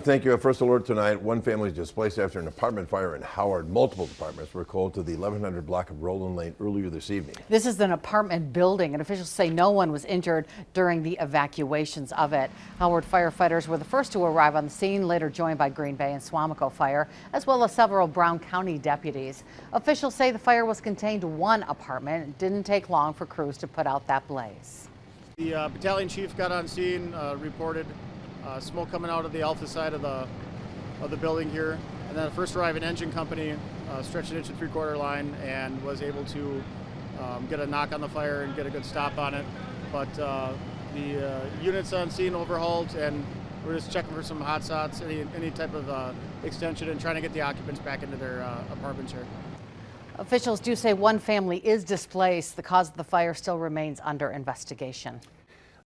Thank you. First alert tonight, one family is displaced after an apartment fire in Howard. Multiple departments were called to the 1100 block of Roland Lane earlier this evening. This is an apartment building, and officials say no one was injured during the evacuations of it. Howard firefighters were the first to arrive on the scene, later joined by Green Bay and Suamico Fire, as well as several Brown County deputies. Officials say the fire was contained to one apartment. It didn't take long for crews to put out that blaze. The battalion chief got on scene, reported smoke coming out of the alpha side of the building here, and then a first arriving engine company stretched an 1 3/4 line and was able to get a knock on the fire and get a good stop on it. But the units on scene overhauled, and we're just checking for some hot spots, any type of extension, and trying to get the occupants back into their apartments here. Officials do say one family is displaced. The cause of the fire still remains under investigation.